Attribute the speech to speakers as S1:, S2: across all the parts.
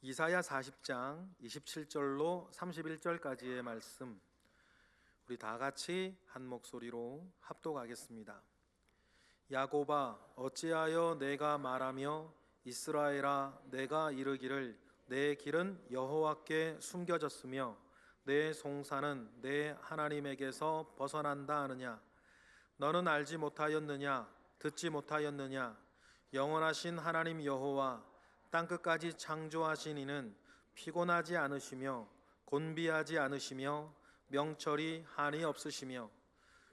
S1: 이사야 40장 27절로 31절까지의 말씀, 우리 다 같이 한 목소리로 합독하겠습니다. 야곱아, 어찌하여 내가 말하며 이스라엘아, 내가 이르기를 내 길은 여호와께 숨겨졌으며 내 송사는 내 하나님에게서 벗어난다 하느냐? 너는 알지 못하였느냐? 듣지 못하였느냐? 영원하신 하나님 여호와, 땅끝까지 창조하신 이는 피곤하지 않으시며 곤비하지 않으시며 명철이 한이 없으시며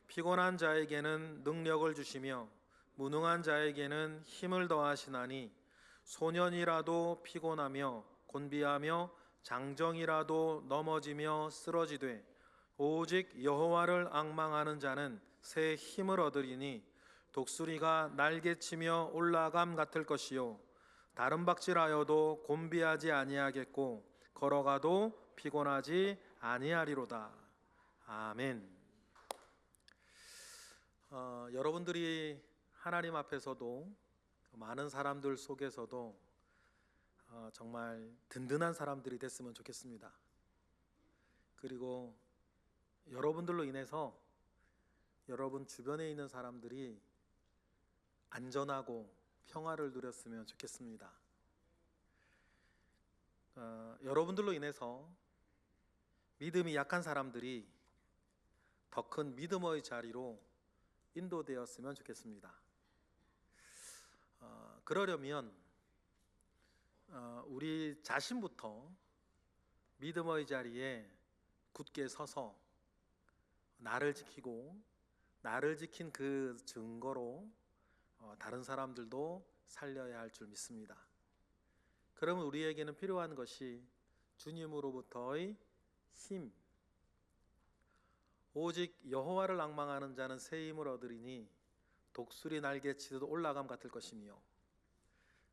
S1: 피곤한 자에게는 능력을 주시며 무능한 자에게는 힘을 더하시나니 소년이라도 피곤하며 곤비하며 장정이라도 넘어지며 쓰러지되 오직 여호와를 앙망하는 자는 새 힘을 얻으리니 독수리가 날개치며 올라감 같을 것이요 다른 박질하여도 곤비하지 아니하겠고 걸어가도 피곤하지 아니하리로다. 아멘. 여러분들이 하나님 앞에서도 많은 사람들 속에서도 정말 든든한 사람들이 됐으면 좋겠습니다. 그리고 여러분들로 인해서 여러분 주변에 있는 사람들이 안전하고 평화를 누렸으면 좋겠습니다. 여러분들로 인해서 믿음이 약한 사람들이 더 큰 믿음의 자리로 인도되었으면 좋겠습니다. 그러려면 우리 자신부터 믿음의 자리에 굳게 서서 나를 지키고 나를 지킨 그 증거로 다른 사람들도 살려야 할 줄 믿습니다. 그러면 우리에게는 필요한 것이 주님으로부터의 힘, 오직 여호와를 앙망하는 자는 새 힘을 얻으리니 독수리 날개치듯 올라감 같을 것이며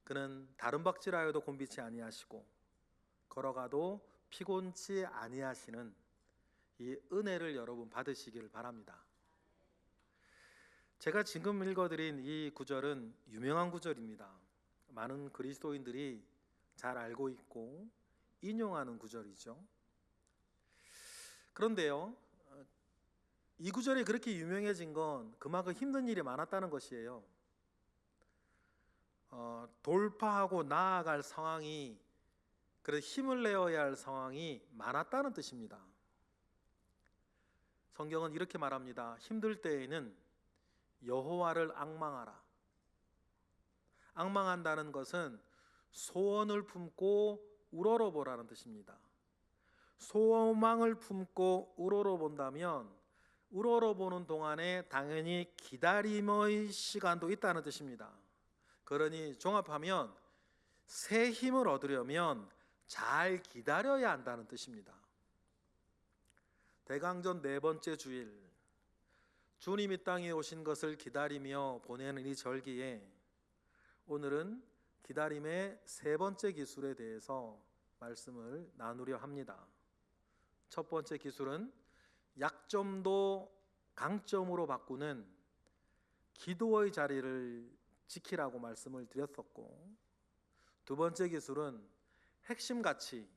S1: 그는 다른 박질하여도 곤비치 아니하시고 걸어가도 피곤치 아니하시는 이 은혜를 여러분 받으시길 바랍니다. 제가 지금 읽어드린 이 구절은 유명한 구절입니다. 많은 그리스도인들이 잘 알고 있고 인용하는 구절이죠. 그런데요, 이 구절이 그렇게 유명해진 건 그만큼 힘든 일이 많았다는 것이에요. 돌파하고 나아갈 상황이, 그래서 힘을 내어야 할 상황이 많았다는 뜻입니다. 성경은 이렇게 말합니다. 힘들 때에는 여호와를 앙망하라. 앙망한다는 것은 소원을 품고 우러러보라는 뜻입니다. 소망을 품고 우러러본다면 우러러보는 동안에 당연히 기다림의 시간도 있다는 뜻입니다. 그러니 종합하면 새 힘을 얻으려면 잘 기다려야 한다는 뜻입니다. 대강전 네 번째 주일, 주님이 땅에 오신 것을 기다리며 보내는 이 절기에 오늘은 기다림의 세 번째 기술에 대해서 말씀을 나누려 합니다. 첫 번째 기술은 약점도 강점으로 바꾸는 기도의 자리를 지키라고 말씀을 드렸었고, 두 번째 기술은 핵심같이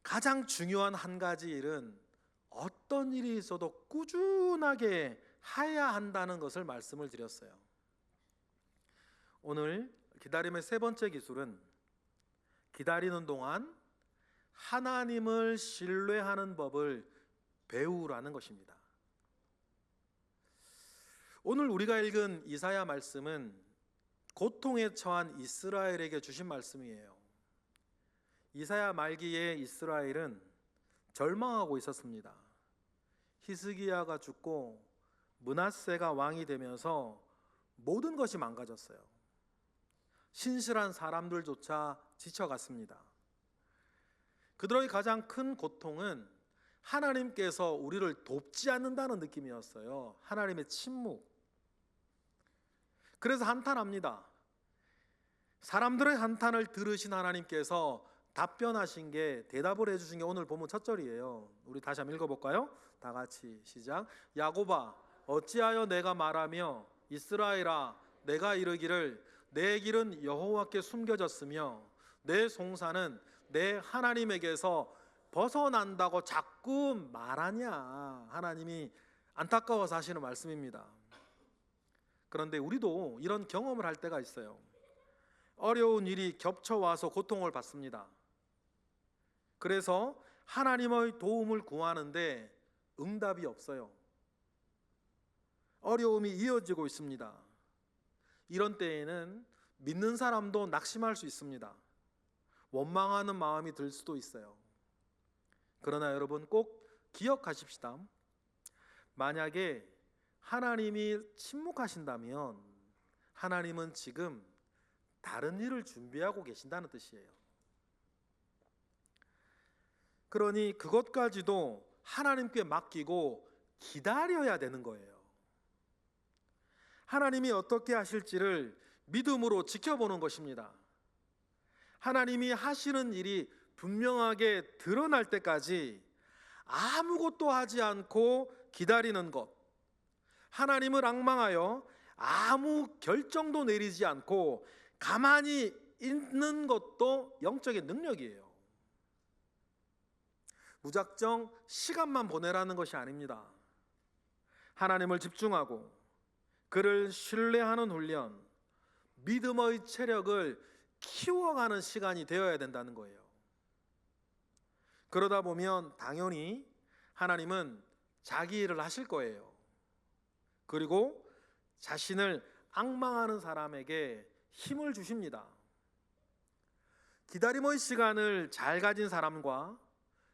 S1: 가장 중요한 한 가지 일은 어떤 일이 있어도 꾸준하게 해야 한다는 것을 말씀을 드렸어요. 오늘 기다림의 세 번째 기술은 기다리는 동안 하나님을 신뢰하는 법을 배우라는 것입니다. 오늘 우리가 읽은 이사야 말씀은 고통에 처한 이스라엘에게 주신 말씀이에요. 이사야 말기에 이스라엘은 절망하고 있었습니다. 히스기야가 죽고 므낫세가 왕이 되면서 모든 것이 망가졌어요. 신실한 사람들조차 지쳐갔습니다. 그들의 가장 큰 고통은 하나님께서 우리를 돕지 않는다는 느낌이었어요. 하나님의 침묵. 그래서 한탄합니다. 사람들의 한탄을 들으신 하나님께서 답변하신 게, 대답을 해주신 게 오늘 본문 첫 절이에요. 우리 다시 한번 읽어볼까요? 다 같이 시작. 야곱아, 어찌하여 내가 말하며 이스라엘아, 내가 이르기를 내 길은 여호와께 숨겨졌으며 내 송사는 내 하나님에게서 벗어난다고 자꾸 말하냐. 하나님이 안타까워서 하시는 말씀입니다. 그런데 우리도 이런 경험을 할 때가 있어요. 어려운 일이 겹쳐와서 고통을 받습니다. 그래서 하나님의 도움을 구하는데 응답이 없어요. 어려움이 이어지고 있습니다. 이런 때에는 믿는 사람도 낙심할 수 있습니다. 원망하는 마음이 들 수도 있어요. 그러나 여러분 꼭 기억하십시다. 만약에 하나님이 침묵하신다면 하나님은 지금 다른 일을 준비하고 계신다는 뜻이에요. 그러니 그것까지도 하나님께 맡기고 기다려야 되는 거예요. 하나님이 어떻게 하실지를 믿음으로 지켜보는 것입니다. 하나님이 하시는 일이 분명하게 드러날 때까지 아무것도 하지 않고 기다리는 것, 하나님을 앙망하여 아무 결정도 내리지 않고 가만히 있는 것도 영적인 능력이에요. 무작정 시간만 보내라는 것이 아닙니다. 하나님을 집중하고 그를 신뢰하는 훈련, 믿음의 체력을 키워가는 시간이 되어야 된다는 거예요. 그러다 보면 당연히 하나님은 자기 일을 하실 거예요. 그리고 자신을 앙망하는 사람에게 힘을 주십니다. 기다림의 시간을 잘 가진 사람과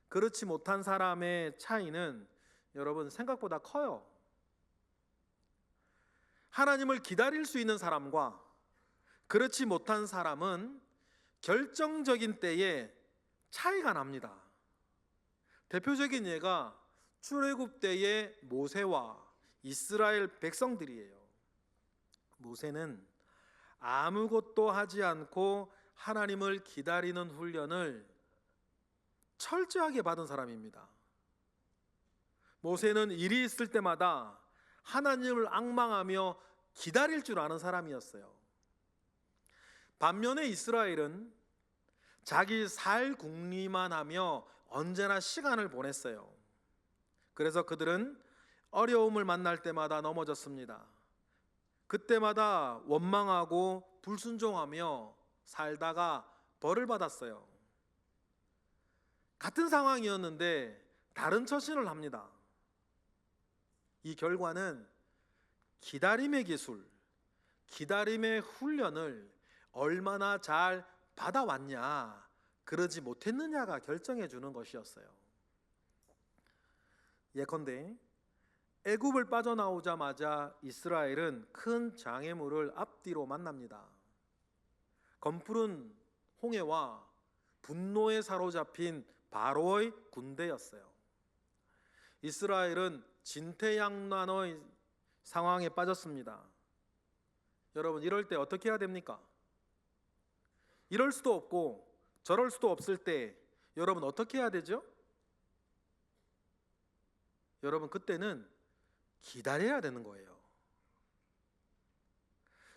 S1: 그렇지 못한 사람의 차이는 여러분 생각보다 커요. 하나님을 기다릴 수 있는 사람과 그렇지 못한 사람은 결정적인 때에 차이가 납니다. 대표적인 예가 출애굽 때의 모세와 이스라엘 백성들이에요. 모세는 아무것도 하지 않고 하나님을 기다리는 훈련을 철저하게 받은 사람입니다. 모세는 일이 있을 때마다 하나님을 앙망하며 기다릴 줄 아는 사람이었어요. 반면에 이스라엘은 자기 살 궁리만 하며 언제나 시간을 보냈어요. 그래서 그들은 어려움을 만날 때마다 넘어졌습니다. 그때마다 원망하고 불순종하며 살다가 벌을 받았어요. 같은 상황이었는데 다른 처신을 합니다. 이 결과는 기다림의 기술, 기다림의 훈련을 얼마나 잘 받아왔냐, 그러지 못했느냐가 결정해 주는 것이었어요. 예컨대 애굽을 빠져나오자마자 이스라엘은 큰 장애물을 앞뒤로 만납니다. 검푸른 홍해와 분노에 사로잡힌 바로의 군대였어요. 이스라엘은 진퇴양난의 상황에 빠졌습니다. 여러분, 이럴 때 어떻게 해야 됩니까? 이럴 수도 없고 저럴 수도 없을 때 여러분 어떻게 해야 되죠? 여러분, 그때는 기다려야 되는 거예요.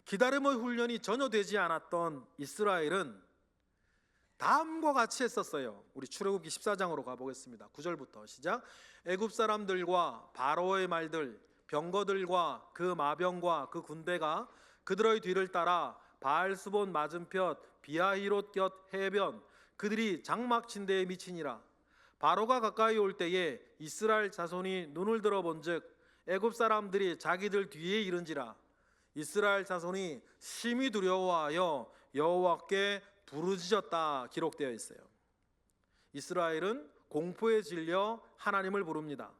S1: 기다림의 훈련이 전혀 되지 않았던 이스라엘은 다음과 같이 했었어요. 우리 출애굽기 14장으로 가보겠습니다. 9절부터 시작. 애굽 사람들과 바로의 말들, 병거들과 그 마병과 그 군대가 그들의 뒤를 따라 바알스본 맞은편 비아히롯 곁 해변 그들이 장막 침대에 미치니라. 바로가 가까이 올 때에 이스라엘 자손이 눈을 들어본즉 애굽 사람들이 자기들 뒤에 이른지라. 이스라엘 자손이 심히 두려워하여 여호와께 부르짖었다 기록되어 있어요. 이스라엘은 공포에 질려 하나님을 부릅니다.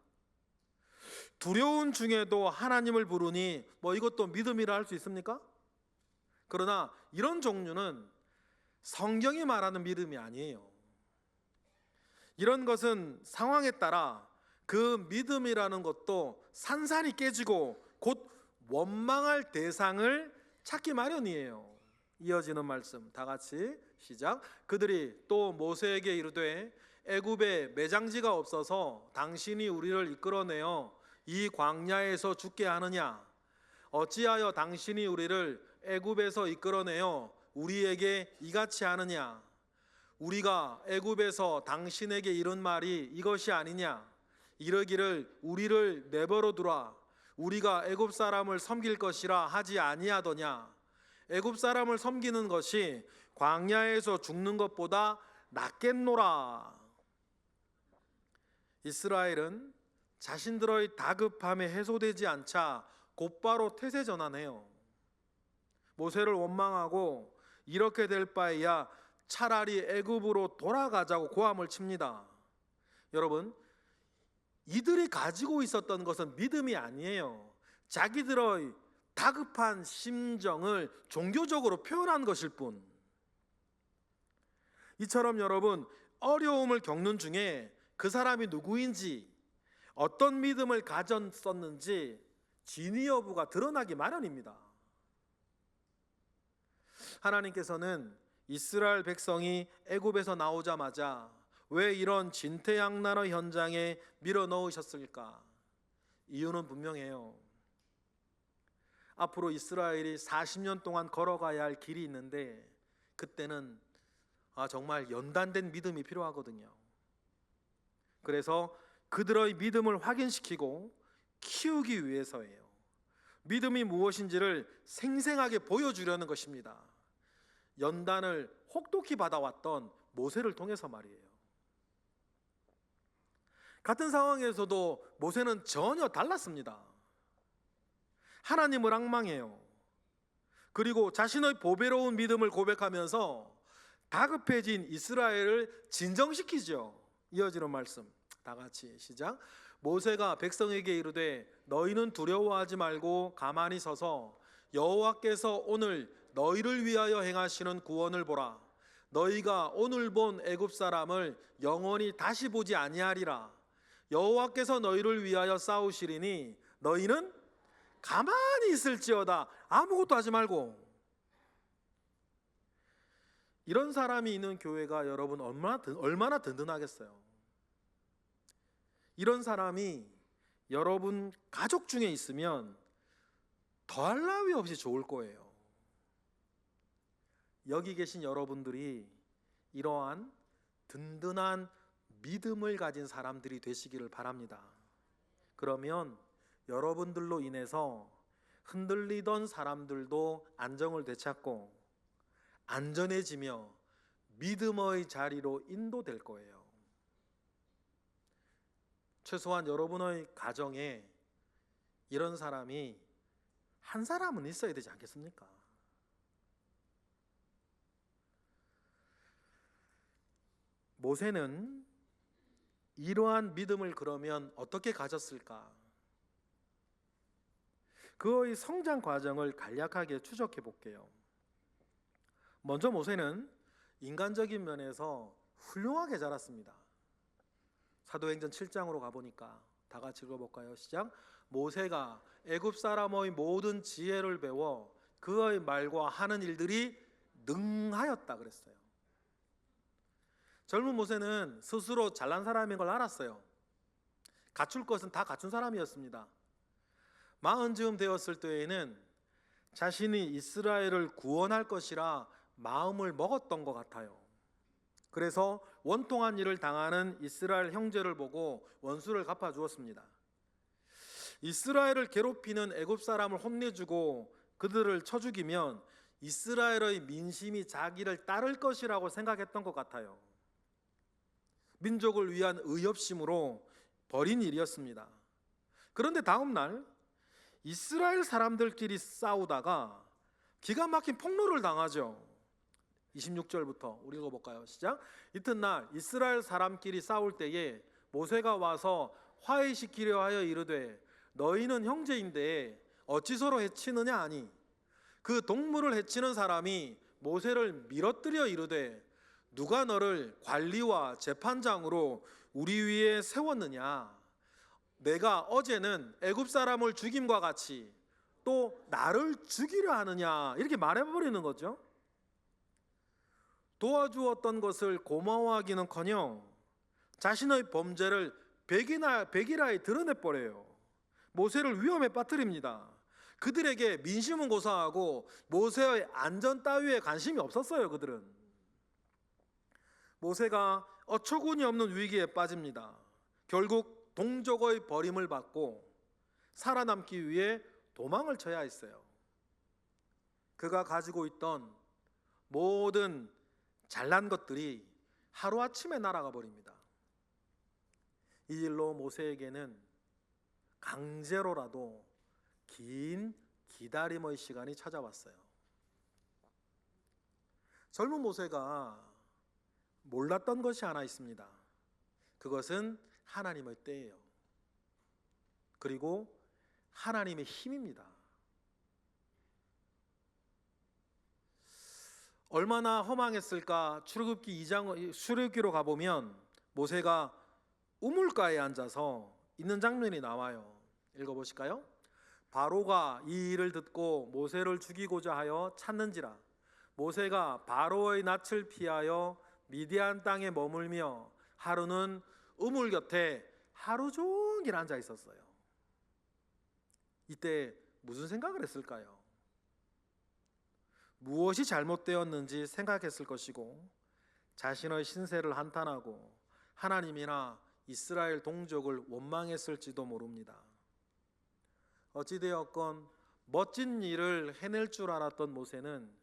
S1: 두려운 중에도 하나님을 부르니 이것도 믿음이라 할 수 있습니까? 그러나 이런 종류는 성경이 말하는 믿음이 아니에요. 이런 것은 상황에 따라 그 믿음이라는 것도 산산이 깨지고 곧 원망할 대상을 찾기 마련이에요. 이어지는 말씀 다 같이 시작. 그들이 또 모세에게 이르되 애굽에 매장지가 없어서 당신이 우리를 이끌어내어 이 광야에서 죽게 하느냐? 어찌하여 당신이 우리를 애굽에서 이끌어내어 우리에게 이같이 하느냐? 우리가 애굽에서 당신에게 이른 말이 이것이 아니냐? 이르기를 우리를 내버려 두라. 우리가 애굽 사람을 섬길 것이라 하지 아니하더냐? 애굽 사람을 섬기는 것이 광야에서 죽는 것보다 낫겠노라. 이스라엘은 자신들의 다급함에 해소되지 않자 곧바로 태세 전환해요. 모세를 원망하고 이렇게 될 바에야 차라리 애굽으로 돌아가자고 고함을 칩니다. 여러분, 이들이 가지고 있었던 것은 믿음이 아니에요. 자기들의 다급한 심정을 종교적으로 표현한 것일 뿐. 이처럼 여러분, 어려움을 겪는 중에 그 사람이 누구인지, 어떤 믿음을 가졌었는지 진위 여부가 드러나기 마련입니다. 하나님께서는 이스라엘 백성이 애굽에서 나오자마자 왜 이런 진퇴양난의 현장에 밀어넣으셨을까? 이유는 분명해요. 앞으로 이스라엘이 40년 동안 걸어가야 할 길이 있는데 그때는 정말 연단된 믿음이 필요하거든요. 그래서 그들의 믿음을 확인시키고 키우기 위해서예요. 믿음이 무엇인지를 생생하게 보여주려는 것입니다. 연단을 혹독히 받아왔던 모세를 통해서 말이에요. 같은 상황에서도 모세는 전혀 달랐습니다. 하나님을 앙망해요. 그리고 자신의 보배로운 믿음을 고백하면서 다급해진 이스라엘을 진정시키죠. 이어지는 말씀 다 같이 시작. 모세가 백성에게 이르되 너희는 두려워하지 말고 가만히 서서 여호와께서 오늘 너희를 위하여 행하시는 구원을 보라. 너희가 오늘 본 애굽 사람을 영원히 다시 보지 아니하리라. 여호와께서 너희를 위하여 싸우시리니 너희는 가만히 있을지어다. 아무것도 하지 말고. 이런 사람이 있는 교회가 여러분 얼마나 든든하겠어요. 이런 사람이 여러분 가족 중에 있으면 더할 나위 없이 좋을 거예요. 여기 계신 여러분들이 이러한 든든한 믿음을 가진 사람들이 되시기를 바랍니다. 그러면 여러분들로 인해서 흔들리던 사람들도 안정을 되찾고 안전해지며 믿음의 자리로 인도될 거예요. 최소한 여러분의 가정에 이런 사람이 한 사람은 있어야 되지 않겠습니까? 모세는 이러한 믿음을 그러면 어떻게 가졌을까? 그의 성장 과정을 간략하게 추적해 볼게요. 먼저 모세는 인간적인 면에서 훌륭하게 자랐습니다. 사도행전 7장으로 가보니까 다 같이 읽어볼까요? 시작. 모세가 애굽 사람의 모든 지혜를 배워 그의 말과 하는 일들이 능하였다 그랬어요. 젊은 모세는 스스로 잘난 사람인 걸 알았어요. 갖출 것은 다 갖춘 사람이었습니다. 40쯤 되었을 때에는 자신이 이스라엘을 구원할 것이라 마음을 먹었던 것 같아요. 그래서 원통한 일을 당하는 이스라엘 형제를 보고 원수를 갚아주었습니다. 이스라엘을 괴롭히는 애굽 사람을 혼내주고 그들을 쳐 죽이면 이스라엘의 민심이 자기를 따를 것이라고 생각했던 것 같아요. 민족을 위한 의협심으로 벌인 일이었습니다. 그런데 다음 날 이스라엘 사람들끼리 싸우다가 기가 막힌 폭로를 당하죠. 26절부터 우리 읽어볼까요? 시작. 이튿날 이스라엘 사람끼리 싸울 때에 모세가 와서 화해시키려 하여 이르되 너희는 형제인데 어찌 서로 해치느냐 하니 그 동물을 해치는 사람이 모세를 밀어뜨려 이르되 누가 너를 관리와 재판장으로 우리 위에 세웠느냐? 내가 어제는 애굽 사람을 죽임과 같이 또 나를 죽이려 하느냐? 이렇게 말해버리는 거죠. 도와주었던 것을 고마워하기는커녕 자신의 범죄를 백일하에 드러내버려요. 모세를 위험에 빠뜨립니다. 그들에게 민심은 고사하고 모세의 안전 따위에 관심이 없었어요. 그들은. 모세가 어처구니 없는 위기에 빠집니다. 결국 동족의 버림을 받고 살아남기 위해 도망을 쳐야 했어요. 그가 가지고 있던 모든 잘난 것들이 하루아침에 날아가 버립니다. 이 일로 모세에게는 강제로라도 긴 기다림의 시간이 찾아왔어요. 젊은 모세가 몰랐던 것이 하나 있습니다. 그것은 하나님의 때예요. 그리고 하나님의 힘입니다. 얼마나 허망했을까. 출애굽기로 가보면 모세가 우물가에 앉아서 있는 장면이 나와요. 읽어보실까요? 바로가 이 일을 듣고 모세를 죽이고자 하여 찾는지라. 모세가 바로의 낯을 피하여 미디안 땅에 머물며 하루는 우물 곁에 하루 종일 앉아 있었어요. 이때 무슨 생각을 했을까요? 무엇이 잘못되었는지 생각했을 것이고 자신의 신세를 한탄하고 하나님이나 이스라엘 동족을 원망했을지도 모릅니다. 어찌되었건 멋진 일을 해낼 줄 알았던 모세는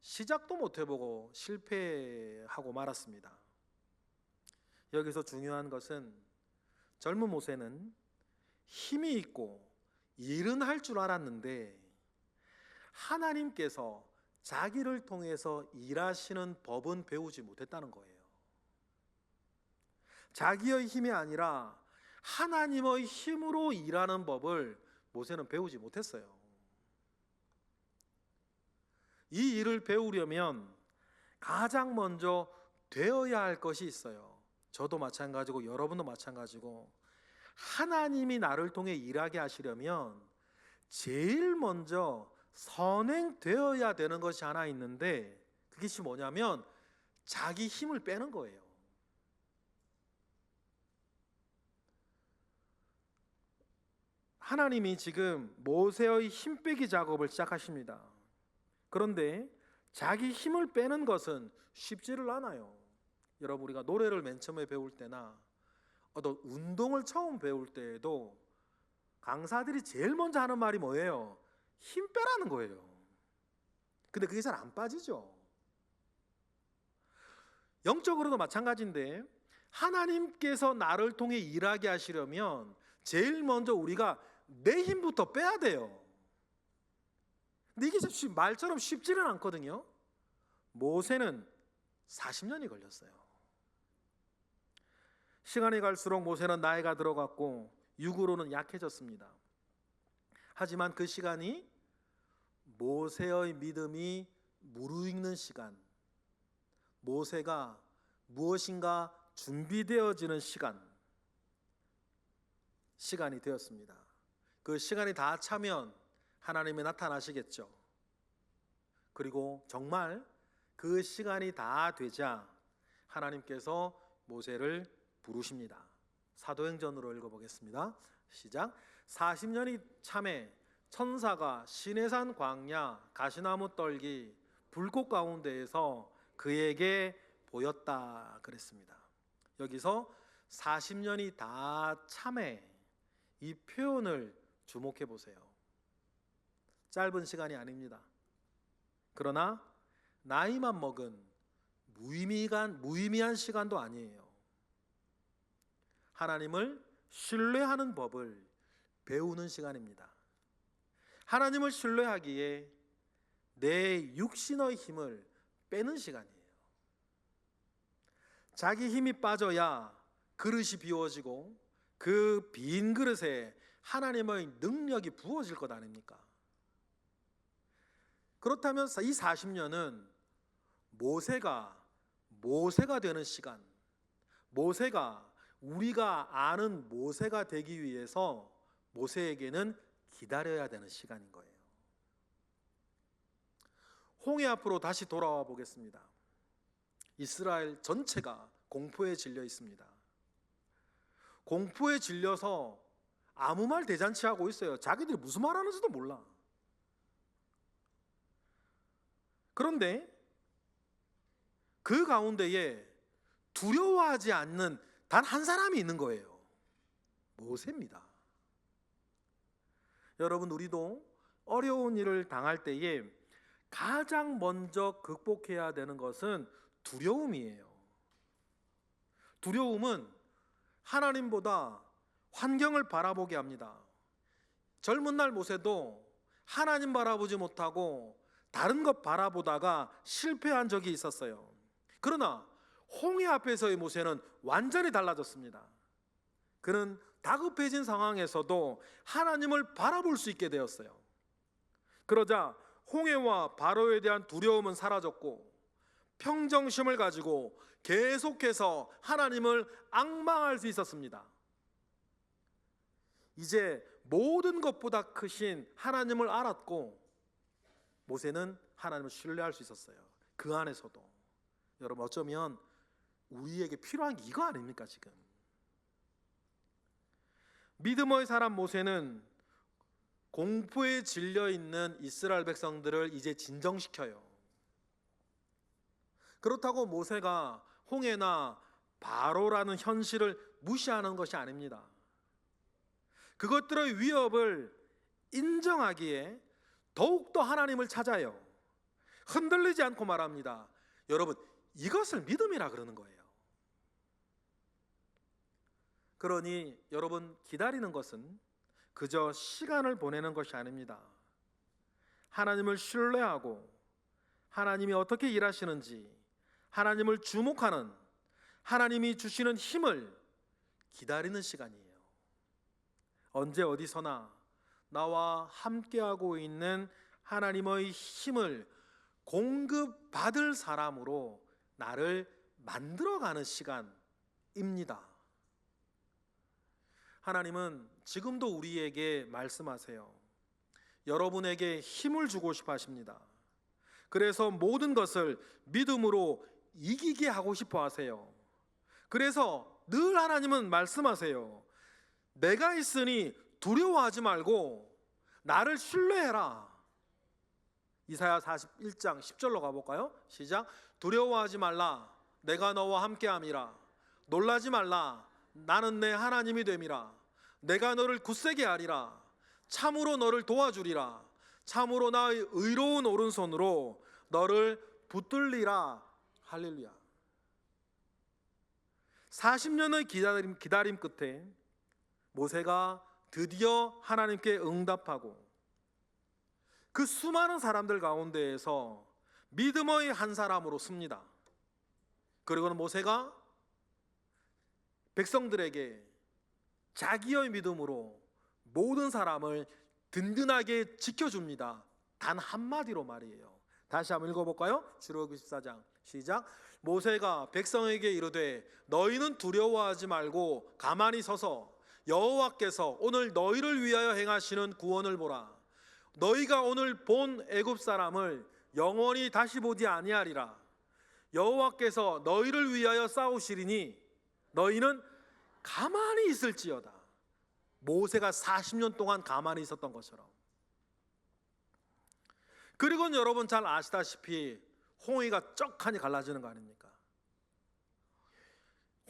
S1: 시작도 못 해보고 실패하고 말았습니다. 여기서 중요한 것은 젊은 모세는 힘이 있고 일은 할 줄 알았는데 하나님께서 자기를 통해서 일하시는 법은 배우지 못했다는 거예요. 자기의 힘이 아니라 하나님의 힘으로 일하는 법을 모세는 배우지 못했어요. 이 일을 배우려면 가장 먼저 되어야 할 것이 있어요. 저도 마찬가지고 여러분도 마찬가지고 하나님이 나를 통해 일하게 하시려면 제일 먼저 선행되어야 되는 것이 하나 있는데 그것이 뭐냐면 자기 힘을 빼는 거예요. 하나님이 지금 모세의 힘 빼기 작업을 시작하십니다. 그런데 자기 힘을 빼는 것은 쉽지를 않아요. 여러분, 우리가 노래를 맨 처음에 배울 때나 어떤 운동을 처음 배울 때에도 강사들이 제일 먼저 하는 말이 뭐예요? 힘 빼라는 거예요. 근데 그게 잘 안 빠지죠. 영적으로도 마찬가지인데 하나님께서 나를 통해 일하게 하시려면 제일 먼저 우리가 내 힘부터 빼야 돼요. 근데 이게 말처럼 쉽지는 않거든요. 모세는 40년이 걸렸어요. 시간이 갈수록 모세는 나이가 들어갔고 육으로는 약해졌습니다. 하지만 그 시간이 모세의 믿음이 무르익는 시간, 모세가 무엇인가 준비되어지는 시간이 되었습니다. 그 시간이 다 차면 하나님이 나타나시겠죠. 그리고 정말 그 시간이 다 되자 하나님께서 모세를 부르십니다. 사도행전으로 읽어보겠습니다. 시작. 40년이 참에 천사가 시내산 광야 가시나무 떨기 불꽃 가운데에서 그에게 보였다 그랬습니다. 여기서 40년이 다 참에 이 표현을 주목해 보세요. 짧은 시간이 아닙니다. 그러나 나이만 먹은 무의미한 시간도 아니에요. 하나님을 신뢰하는 법을 배우는 시간입니다. 하나님을 신뢰하기에 내 육신의 힘을 빼는 시간이에요. 자기 힘이 빠져야 그릇이 비워지고 그 빈 그릇에 하나님의 능력이 부어질 것 아닙니까? 그렇다면 이 40년은 모세가 되는 시간, 모세가 우리가 아는 모세가 되기 위해서 모세에게는 기다려야 되는 시간인 거예요. 홍해 앞으로 다시 돌아와 보겠습니다. 이스라엘 전체가 공포에 질려 있습니다. 공포에 질려서 아무 말 대잔치 하고 있어요. 자기들이 무슨 말 하는지도 몰라. 그런데 그 가운데에 두려워하지 않는 단 한 사람이 있는 거예요. 모세입니다. 여러분, 우리도 어려운 일을 당할 때에 가장 먼저 극복해야 되는 것은 두려움이에요. 두려움은 하나님보다 환경을 바라보게 합니다. 젊은 날 모세도 하나님 바라보지 못하고 다른 것 바라보다가 실패한 적이 있었어요. 그러나 홍해 앞에서의 모세는 완전히 달라졌습니다. 그는 다급해진 상황에서도 하나님을 바라볼 수 있게 되었어요. 그러자 홍해와 바로에 대한 두려움은 사라졌고 평정심을 가지고 계속해서 하나님을 앙망할 수 있었습니다. 이제 모든 것보다 크신 하나님을 알았고 모세는 하나님을 신뢰할 수 있었어요. 그 안에서도. 여러분, 어쩌면 우리에게 필요한 게 이거 아닙니까? 지금 믿음의 사람 모세는 공포에 질려 있는 이스라엘 백성들을 이제 진정시켜요. 그렇다고 모세가 홍해나 바로라는 현실을 무시하는 것이 아닙니다. 그것들의 위협을 인정하기에 더욱더 하나님을 찾아요. 흔들리지 않고 말합니다. 여러분, 이것을 믿음이라 그러는 거예요. 그러니 여러분, 기다리는 것은 그저 시간을 보내는 것이 아닙니다. 하나님을 신뢰하고 하나님이 어떻게 일하시는지, 하나님을 주목하는, 하나님이 주시는 힘을 기다리는 시간이에요. 언제 어디서나 나와 함께하고 있는 하나님의 힘을 공급받을 사람으로 나를 만들어가는 시간입니다. 하나님은 지금도 우리에게 말씀하세요. 여러분에게 힘을 주고 싶어 하십니다. 그래서 모든 것을 믿음으로 이기게 하고 싶어 하세요. 그래서 늘 하나님은 말씀하세요. 내가 있으니 두려워하지 말고 나를 신뢰해라. 이사야 41장 10절로 가볼까요? 시작. 두려워하지 말라. 내가 너와 함께함이라. 놀라지 말라. 나는 내 하나님이 됨이라. 내가 너를 굳세게 하리라. 참으로 너를 도와주리라. 참으로 나의 의로운 오른손으로 너를 붙들리라. 할렐루야. 40년의 기다림 끝에 모세가 드디어 하나님께 응답하고 그 수많은 사람들 가운데에서 믿음의 한 사람으로 씁니다. 그리고는 모세가 백성들에게 자기의 믿음으로 모든 사람을 든든하게 지켜줍니다. 단 한마디로 말이에요. 다시 한번 읽어볼까요? 출애굽기 14장 시작. 모세가 백성에게 이르되 너희는 두려워하지 말고 가만히 서서 여호와께서 오늘 너희를 위하여 행하시는 구원을 보라. 너희가 오늘 본 애굽 사람을 영원히 다시 보지 아니하리라. 여호와께서 너희를 위하여 싸우시리니 너희는 가만히 있을지어다. 모세가 40년 동안 가만히 있었던 것처럼. 그리고는 여러분 잘 아시다시피 홍해가 쩍하니 갈라지는 거 아닙니까?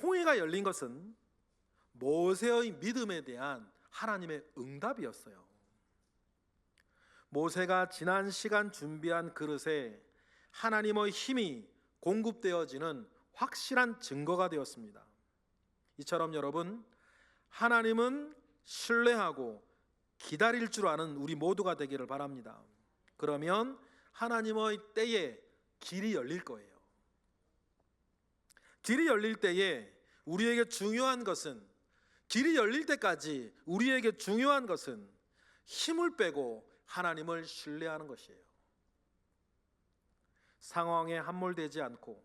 S1: 홍해가 열린 것은 모세의 믿음에 대한 하나님의 응답이었어요. 모세가 지난 시간 준비한 그릇에 하나님의 힘이 공급되어지는 확실한 증거가 되었습니다. 이처럼 여러분, 하나님은 신뢰하고 기다릴 줄 아는 우리 모두가 되기를 바랍니다. 그러면 하나님의 때에 길이 열릴 거예요. 길이 열릴 때에 우리에게 중요한 것은, 길이 열릴 때까지 우리에게 중요한 것은 힘을 빼고 하나님을 신뢰하는 것이에요. 상황에 함몰되지 않고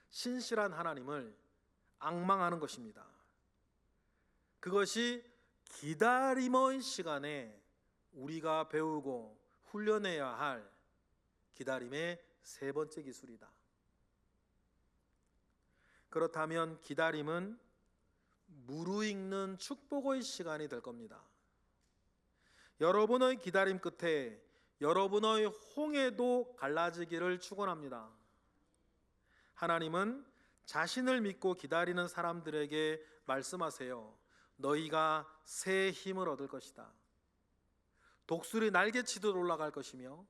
S1: 신실한 하나님을 앙망하는 것입니다. 그것이 기다림의 시간에 우리가 배우고 훈련해야 할 기다림의 세 번째 기술이다. 그렇다면 기다림은 무르익는 축복의 시간이 될 겁니다. 여러분의 기다림 끝에 여러분의 홍해도 갈라지기를 축원합니다. 하나님은 자신을 믿고 기다리는 사람들에게 말씀하세요. 너희가 새 힘을 얻을 것이다. 독수리 날개치듯 올라갈 것이며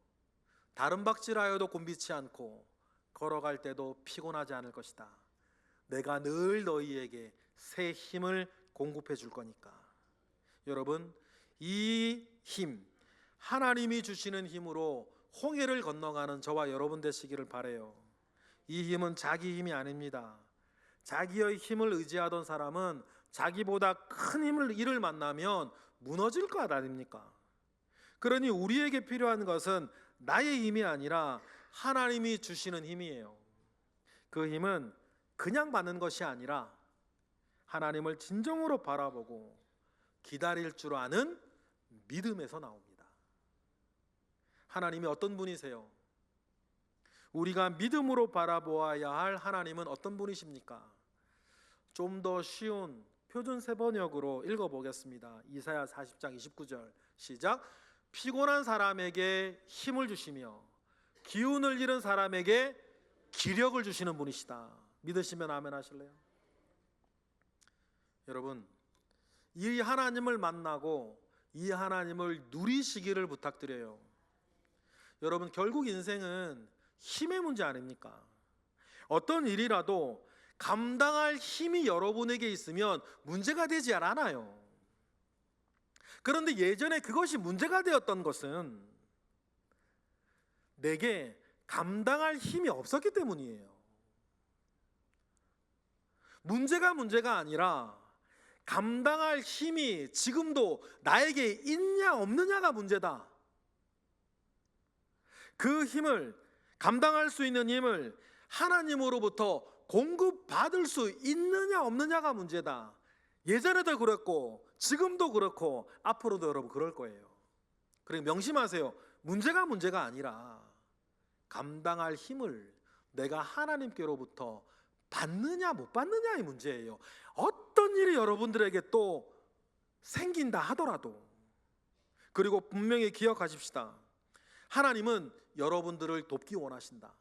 S1: 다른 박질하여도 곤비치 않고 걸어갈 때도 피곤하지 않을 것이다. 내가 늘 너희에게 새 힘을 공급해 줄 거니까. 여러분, 이 힘, 하나님이 주시는 힘으로 홍해를 건너가는 저와 여러분 되시기를 바라요. 이 힘은 자기 힘이 아닙니다. 자기의 힘을 의지하던 사람은 자기보다 큰 일을 만나면 무너질 것 아닙니까? 그러니 우리에게 필요한 것은 나의 힘이 아니라 하나님이 주시는 힘이에요. 그 힘은 그냥 받는 것이 아니라 하나님을 진정으로 바라보고 기다릴 줄 아는 믿음에서 나옵니다. 하나님이 어떤 분이세요? 우리가 믿음으로 바라보아야 할 하나님은 어떤 분이십니까? 좀 더 쉬운 표준 세번역으로 읽어보겠습니다. 이사야 40장 29절 시작. 피곤한 사람에게 힘을 주시며 기운을 잃은 사람에게 기력을 주시는 분이시다. 믿으시면 아멘 하실래요? 여러분, 이 하나님을 만나고 이 하나님을 누리시기를 부탁드려요. 여러분, 결국 인생은 힘의 문제 아닙니까? 어떤 일이라도 감당할 힘이 여러분에게 있으면 문제가 되지 않아요. 그런데 예전에 그것이 문제가 되었던 것은 내게 감당할 힘이 없었기 때문이에요. 문제가 아니라 감당할 힘이 지금도 나에게 있냐 없느냐가 문제다. 그 힘을, 감당할 수 있는 힘을 하나님으로부터 공급받을 수 있느냐 없느냐가 문제다. 예전에도 그랬고 지금도 그렇고 앞으로도 여러분 그럴 거예요. 그리고 명심하세요. 문제가 아니라 감당할 힘을 내가 하나님께로부터 받느냐 못 받느냐의 문제예요. 어떤 일이 여러분들에게 또 생긴다 하더라도, 그리고 분명히 기억하십시다. 하나님은 여러분들을 돕기 원하신다.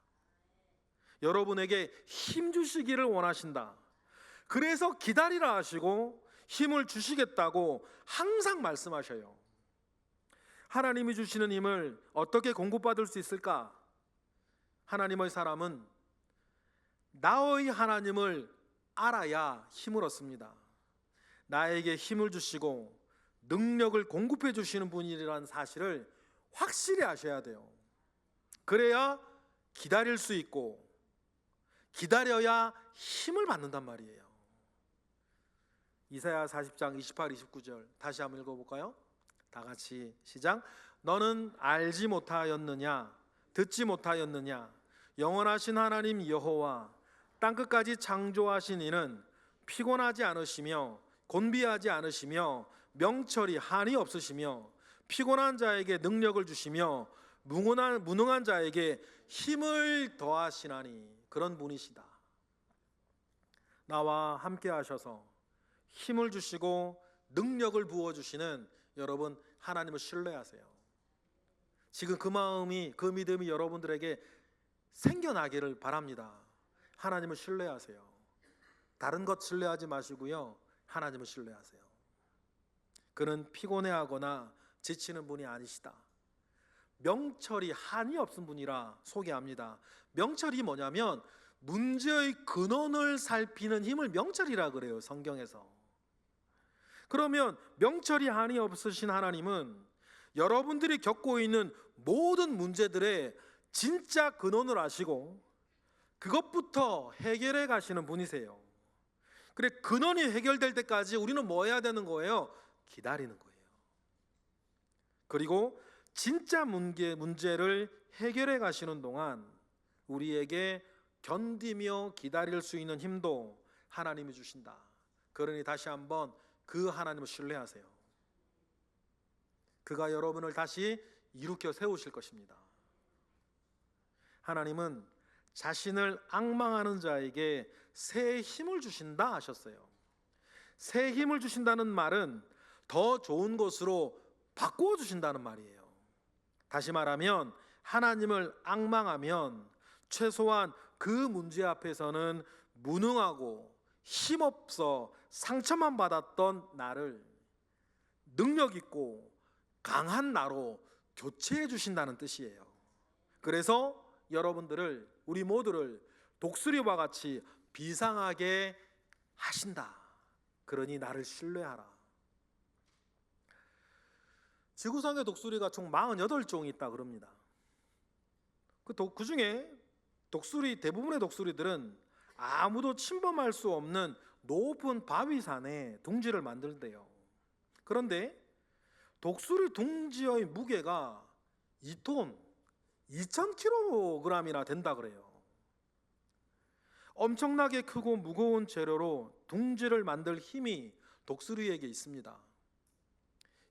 S1: 여러분에게 힘 주시기를 원하신다. 그래서 기다리라 하시고 힘을 주시겠다고 항상 말씀하셔요. 하나님이 주시는 힘을 어떻게 공급받을 수 있을까? 하나님의 사람은 나의 하나님을 알아야 힘을 얻습니다. 나에게 힘을 주시고 능력을 공급해 주시는 분이라는 사실을 확실히 아셔야 돼요. 그래야 기다릴 수 있고 기다려야 힘을 받는단 말이에요. 이사야 40장 28, 29절 다시 한번 읽어볼까요? 다 같이 시작. 너는 알지 못하였느냐? 듣지 못하였느냐? 영원하신 하나님 여호와 땅끝까지 창조하신 이는 피곤하지 않으시며 곤비하지 않으시며 명철이 한이 없으시며 피곤한 자에게 능력을 주시며 무능한 자에게 힘을 더하시나니. 그런 분이시다. 나와 함께 하셔서 힘을 주시고 능력을 부어주시는 여러분, 하나님을 신뢰하세요. 지금 그 마음이, 그 믿음이 여러분들에게 생겨나기를 바랍니다. 하나님을 신뢰하세요. 다른 것 신뢰하지 마시고요, 하나님을 신뢰하세요. 그는 피곤해하거나 지치는 분이 아니시다. 명철이 한이 없은 분이라 소개합니다. 명철이 뭐냐면 문제의 근원을 살피는 힘을 명철이라 그래요, 성경에서. 그러면 명철이 한이 없으신 하나님은 여러분들이 겪고 있는 모든 문제들의 진짜 근원을 아시고 그것부터 해결해 가시는 분이세요. 그래, 근원이 해결될 때까지 우리는 뭐 해야 되는 거예요? 기다리는 거예요. 그리고 진짜 문제를 해결해 가시는 동안 우리에게 견디며 기다릴 수 있는 힘도 하나님이 주신다. 그러니 다시 한번 그 하나님을 신뢰하세요. 그가 여러분을 다시 일으켜 세우실 것입니다. 하나님은 자신을 앙망하는 자에게 새 힘을 주신다 하셨어요. 새 힘을 주신다는 말은 더 좋은 것으로 바꾸어 주신다는 말이에요. 다시 말하면 하나님을 앙망하면 최소한 그 문제 앞에서는 무능하고 힘없어 상처만 받았던 나를 능력 있고 강한 나로 교체해 주신다는 뜻이에요. 그래서 여러분들을, 우리 모두를 독수리와 같이 비상하게 하신다. 그러니 나를 신뢰하라. 지구상의 독수리가 총 48종이 있다 그럽니다. 그 중에 대부분의 독수리들은 아무도 침범할 수 없는 높은 바위산에 둥지를 만들대요. 그런데 독수리 둥지의 무게가 2톤, 2000kg이나 된다 그래요. 엄청나게 크고 무거운 재료로 둥지를 만들 힘이 독수리에게 있습니다.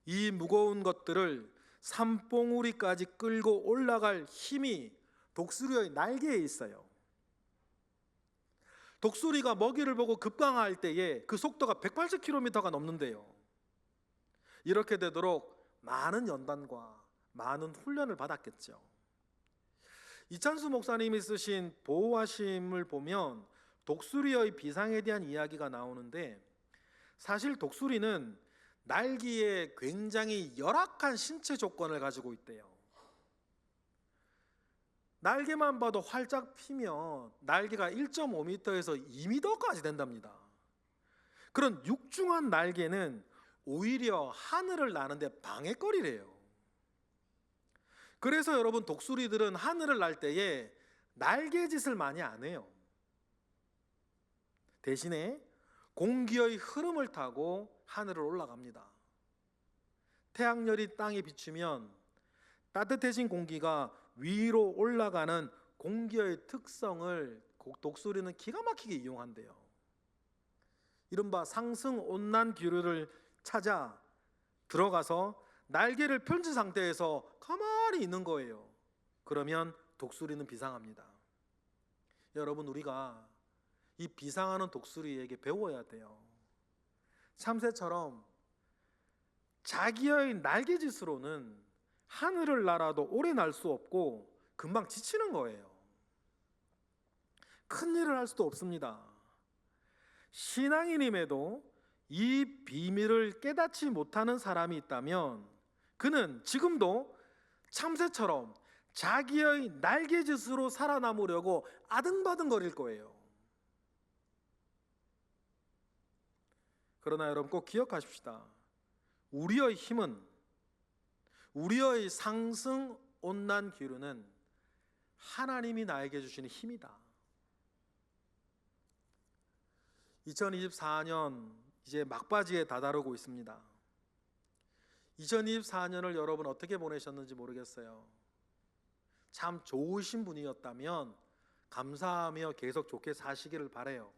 S1: 이 무거운 것들을 산봉우리까지 끌고 올라갈 힘이 독수리의 날개에 있어요. 독수리가 먹이를 보고 급강할 때에 그 속도가 180km가 넘는데요. 이렇게 되도록 많은 연단과 많은 훈련을 받았겠죠. 이찬수 목사님이 쓰신 보호하심을 보면 독수리의 비상에 대한 이야기가 나오는데, 사실 독수리는 날개에 굉장히 열악한 신체 조건을 가지고 있대요. 날개만 봐도 활짝 피면 날개가 1.5m에서 2m까지 된답니다. 그런 육중한 날개는 오히려 하늘을 나는데 방해거리래요. 그래서 여러분, 독수리들은 하늘을 날 때에 날개짓을 많이 안 해요. 대신에 공기의 흐름을 타고 하늘을 올라갑니다. 태양열이 땅에 비추면 따뜻해진 공기가 위로 올라가는 공기의 특성을 독수리는 기가 막히게 이용한대요. 이른바 상승 온난 기류를 찾아 들어가서 날개를 펼친 상태에서 가만히 있는 거예요. 그러면 독수리는 비상합니다. 여러분, 우리가 이 비상하는 독수리에게 배워야 돼요. 참새처럼 자기의 날개짓으로는 하늘을 날아도 오래 날 수 없고 금방 지치는 거예요. 큰 일을 할 수도 없습니다. 신앙인임에도 이 비밀을 깨닫지 못하는 사람이 있다면 그는 지금도 참새처럼 자기의 날개짓으로 살아남으려고 아등바등거릴 거예요. 그러나 여러분, 꼭 기억하십시다. 우리의 힘은, 우리의 상승 온난 기류는 하나님이 나에게 주시는 힘이다. 2024년 이제 막바지에 다다르고 있습니다. 2024년을 여러분 어떻게 보내셨는지 모르겠어요. 참 좋으신 분이었다면 감사하며 계속 좋게 사시기를 바라요.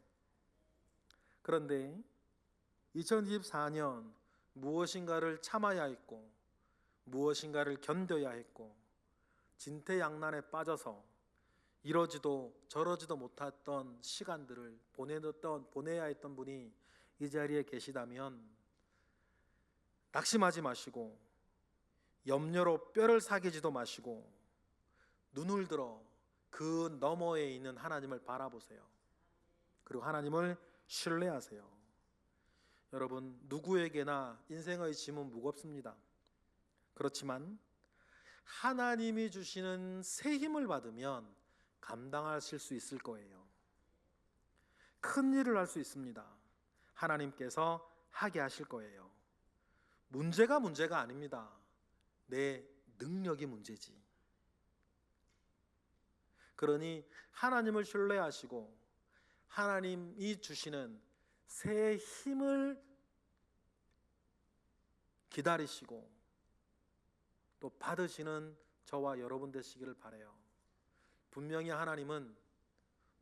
S1: 그런데 2024년 무엇인가를 참아야 했고 무엇인가를 견뎌야 했고 진퇴양난에 빠져서 이러지도 저러지도 못했던 시간들을 보내야 했던 분이 이 자리에 계시다면 낙심하지 마시고 염려로 뼈를 사귀지도 마시고 눈을 들어 그 너머에 있는 하나님을 바라보세요. 그리고 하나님을 신뢰하세요. 여러분, 누구에게나 인생의 짐은 무겁습니다. 그렇지만 하나님이 주시는 새 힘을 받으면 감당하실 수 있을 거예요. 큰 일을 할 수 있습니다. 하나님께서 하게 하실 거예요. 문제가 아닙니다. 내 능력이 문제지. 그러니 하나님을 신뢰하시고 하나님이 주시는 새 힘을 기다리시고 또 받으시는 저와 여러분 되시기를 바라요. 분명히 하나님은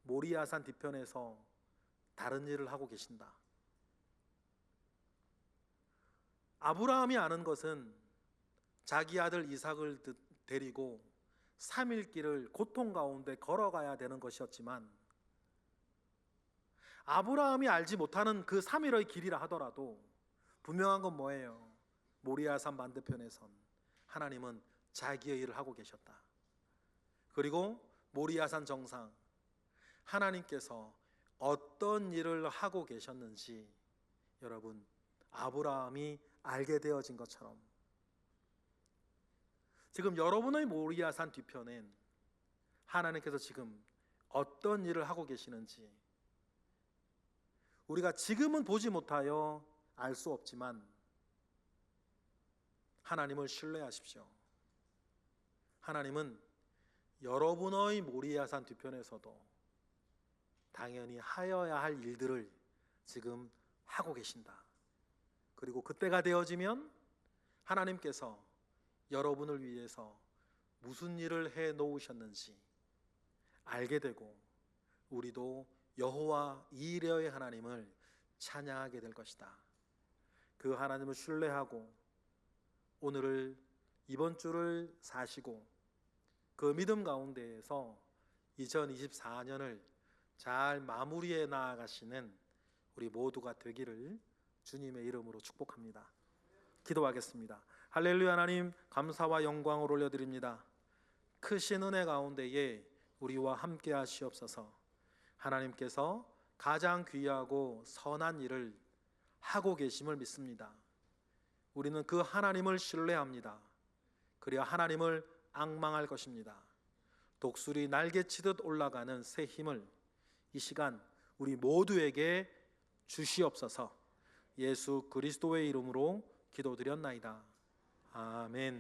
S1: 모리아산 뒤편에서 다른 일을 하고 계신다. 아브라함이 아는 것은 자기 아들 이삭을 데리고 3일 길을 고통 가운데 걸어가야 되는 것이었지만, 아브라함이 알지 못하는 그 3일의 길이라 하더라도 분명한 건 뭐예요? 모리아산 반대편에선 하나님은 자기의 일을 하고 계셨다. 그리고 모리아산 정상, 하나님께서 어떤 일을 하고 계셨는지 여러분, 아브라함이 알게 되어진 것처럼 지금 여러분의 모리아산 뒤편엔 하나님께서 지금 어떤 일을 하고 계시는지 우리가 지금은 보지 못하여 알 수 없지만 하나님을 신뢰하십시오. 하나님은 여러분의 모리아산 뒤편에서도 당연히 하여야 할 일들을 지금 하고 계신다. 그리고 그때가 되어지면 하나님께서 여러분을 위해서 무슨 일을 해 놓으셨는지 알게 되고 우리도 여호와 이레의 하나님을 찬양하게 될 것이다. 그 하나님을 신뢰하고 오늘을 이번 주를 사시고 그 믿음 가운데에서 2024년을 잘 마무리해 나아가시는 우리 모두가 되기를 주님의 이름으로 축복합니다. 기도하겠습니다. 할렐루야. 하나님 감사와 영광을 올려드립니다. 크신 은혜 가운데에 우리와 함께 하시옵소서. 하나님께서 가장 귀하고 선한 일을 하고 계심을 믿습니다. 우리는 그 하나님을 신뢰합니다. 그래야 하나님을 앙망할 것입니다. 독수리 날개치듯 올라가는 새 힘을 이 시간 우리 모두에게 주시옵소서. 예수 그리스도의 이름으로 기도드렸나이다. 아멘.